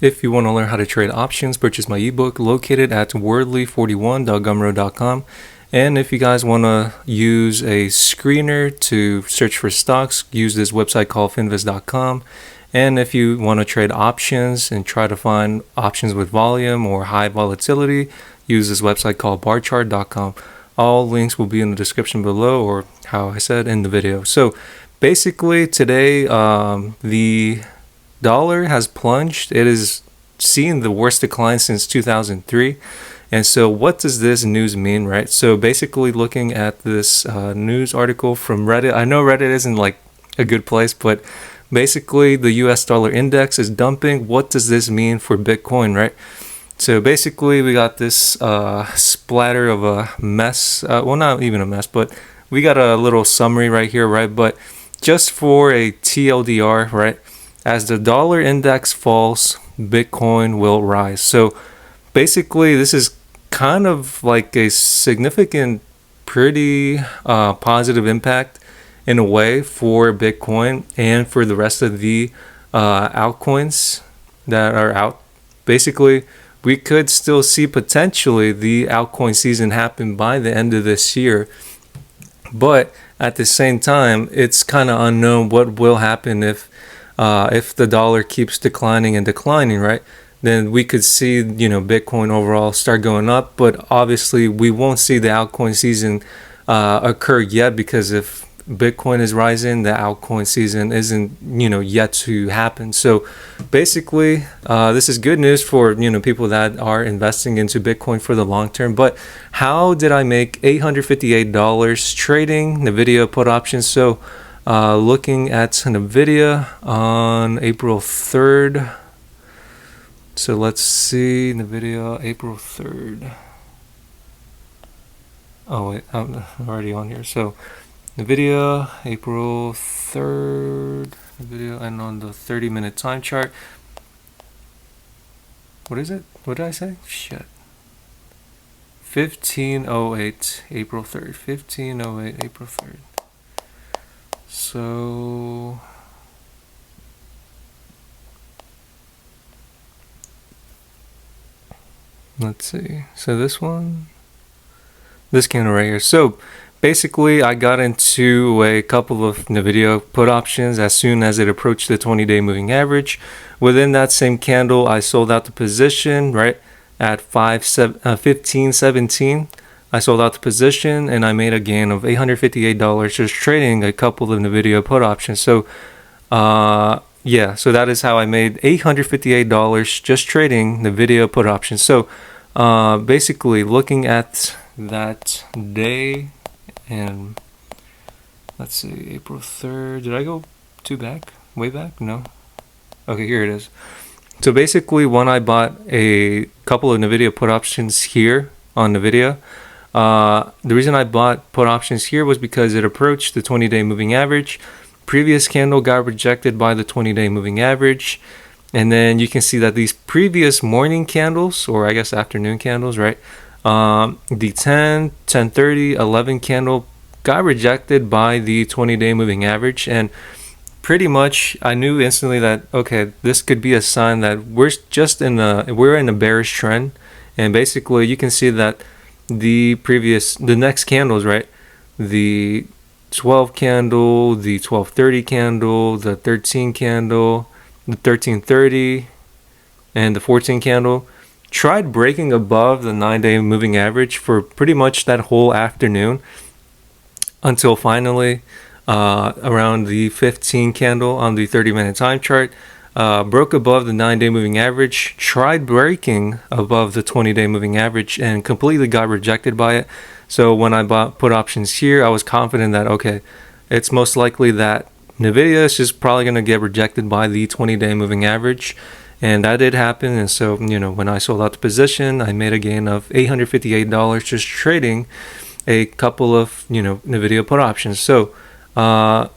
If you want to learn how to trade options, purchase my ebook located at wordly41.gumroad.com. And if you guys want to use a screener to search for stocks, use this website called finviz.com. And if you want to trade options and try to find options with volume or high volatility, use this website called barchart.com. All links will be in the description below, or how I said in the video. So basically today, the dollar has plunged. It is seeing the worst decline since 2003. And so what does this news mean, right? So basically looking at this news article from Reddit, I know Reddit isn't like a good place, but basically the US dollar index is dumping. What does this mean for Bitcoin, right? So basically we got this splatter of a mess. Well, not even a mess, but we got a little summary right here, right? But just for a TLDR, right? As the dollar index falls, Bitcoin will rise. So basically this is kind of like a significant, pretty positive impact in a way for Bitcoin and for the rest of the altcoins that are out. Basically, we could still see potentially the altcoin season happen by the end of this year. But at the same time, it's kind of unknown what will happen if the dollar keeps declining and declining, right? Then we could see, Bitcoin overall start going up. But obviously, we won't see the altcoin season occur yet, because if Bitcoin is rising, the altcoin season isn't, yet to happen. So basically, this is good news for, people that are investing into Bitcoin for the long term. But how did I make $858 trading NVIDIA put options? So looking at NVIDIA on April 3rd. So let's see, NVIDIA April 3rd. Oh wait, I'm already on here. So NVIDIA April 3rd, NVIDIA, and on the 30-minute time chart. What is it? What did I say? Shit. 1508 April 3rd. 1508 April 3rd. So let's see. So this candle right here. So basically, I got into a couple of NVIDIA put options as soon as it approached the 20-day moving average. Within that same candle, I sold out the position right at 15.17. I sold out the position and I made a gain of $858 just trading a couple of NVIDIA put options. So yeah, so that is how I made $858 just trading NVIDIA put options. So basically looking at that day, and let's see, April 3rd. Did I go way back? No. Okay, here it is. So basically, when I bought a couple of NVIDIA put options here on NVIDIA, the reason I bought put options here was because it approached the 20-day moving average. Previous candle got rejected by the 20-day moving average. And then you can see that these previous morning candles, or I guess afternoon candles, right? The 10, 10:30, 11 candle got rejected by the 20-day moving average. And pretty much I knew instantly that, okay, this could be a sign that we're in a bearish trend. And basically you can see that the next candles, right? The 12 candle, the 12:30 candle, the 13 candle, the 13:30, and the 14 candle tried breaking above the 9-day moving average for pretty much that whole afternoon, until finally around the 15 candle on the 30-minute time chart broke above the 9-day moving average, tried breaking above the 20-day moving average, and completely got rejected by it. So when I bought put options here, I was confident that, okay, it's most likely that NVIDIA is just probably going to get rejected by the 20-day moving average. And that did happen. And so, when I sold out the position, I made a gain of $858 just trading a couple of, NVIDIA put options. So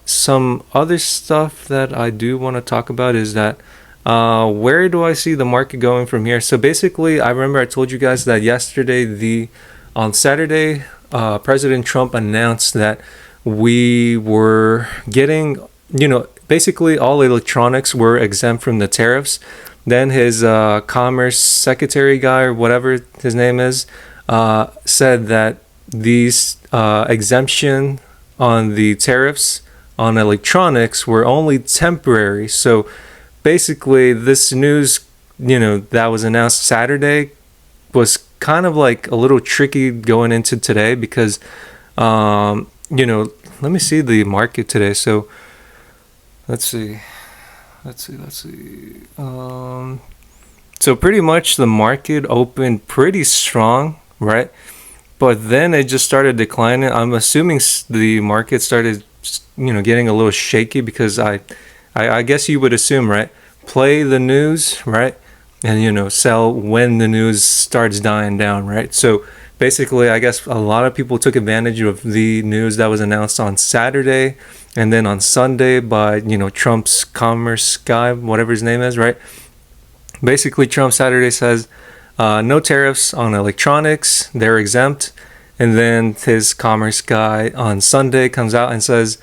some other stuff that I do want to talk about is that where do I see the market going from here? So basically, I remember I told you guys that yesterday, on Saturday, President Trump announced that we were getting, basically all electronics were exempt from the tariffs. Then his commerce secretary guy, or whatever his name is, said that these exemption on the tariffs on electronics were only temporary. So basically, this news, that was announced Saturday was kind of like a little tricky going into today because, let me see the market today. So let's see. So pretty much the market opened pretty strong, right? But then it just started declining. I'm assuming the market started, getting a little shaky because I guess you would assume, right? Play the news, right? And, sell when the news starts dying down, right? So basically, I guess a lot of people took advantage of the news that was announced on Saturday and then on Sunday by, Trump's commerce guy, whatever his name is, right? Basically, Trump Saturday says no tariffs on electronics, they're exempt. And then his commerce guy on Sunday comes out and says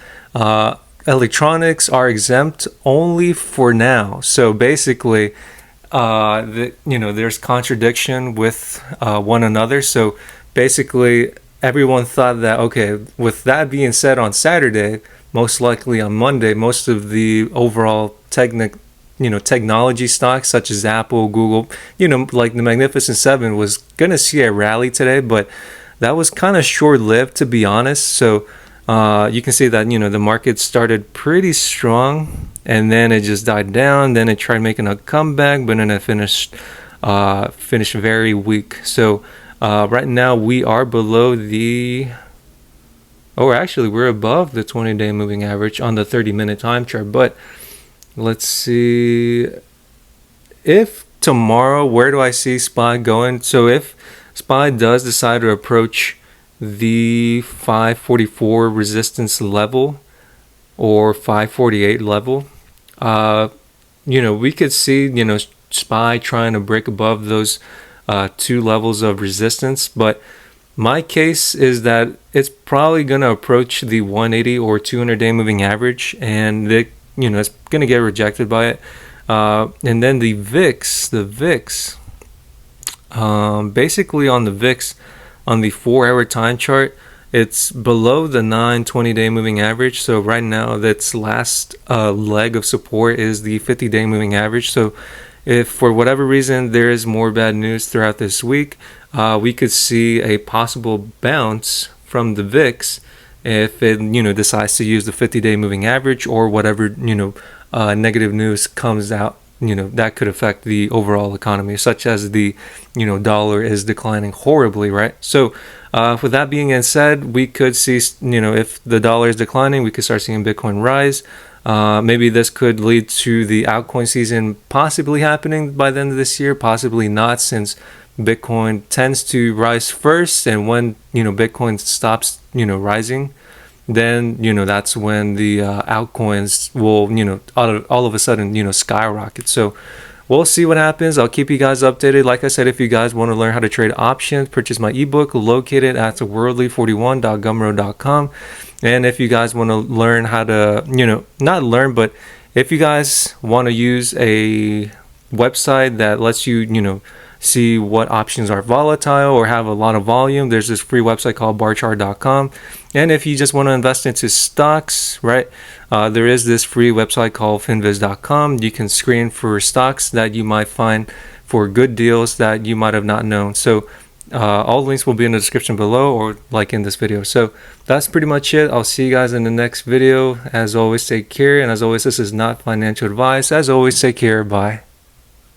electronics are exempt only for now. So basically, there's contradiction with one another. So basically, everyone thought that, okay, with that being said on Saturday, most likely on Monday, most of the overall technology stocks such as Apple, Google, like the Magnificent Seven was going to see a rally today, but that was kind of short-lived, to be honest. So you can see that, the market started pretty strong and then it just died down. Then it tried making a comeback, but then it finished very weak. So right now we are below we're above the 20-day moving average on the 30-minute time chart. But let's see if tomorrow, where do I see SPY going? So if SPY does decide to approach the 544 resistance level or 548 level, we could see, SPY trying to break above those two levels of resistance. But my case is that it's probably going to approach the 180 or 200-day moving average, and it's going to get rejected by it. And then the VIX, basically on the VIX, on the 4-hour time chart, it's below the 20-day moving average. So right now, that's last leg of support is the 50-day moving average. So if for whatever reason there is more bad news throughout this week, we could see a possible bounce from the VIX if it decides to use the 50-day moving average or whatever negative news comes out that could affect the overall economy, such as the dollar is declining horribly, right? So with that being said, we could see if the dollar is declining, we could start seeing Bitcoin rise. Maybe this could lead to the altcoin season possibly happening by the end of this year, possibly not, since Bitcoin tends to rise first, and when Bitcoin stops rising, then that's when the altcoins will all of a sudden skyrocket. So we'll see what happens. I'll keep you guys updated. Like I said, if you guys want to learn how to trade options, purchase my ebook located at worldly41.gumroad.com. And if you guys want to learn how to not learn, but if you guys want to use a website that lets you see what options are volatile or have a lot of volume, there's this free website called barchart.com. And if you just want to invest into stocks, right, there is this free website called finviz.com. You can screen for stocks that you might find for good deals that you might have not known. So all links will be in the description below or like in this video. So that's pretty much it. I'll see you guys in the next video. As always, take care. And as always, this is not financial advice. As always, take care. Bye.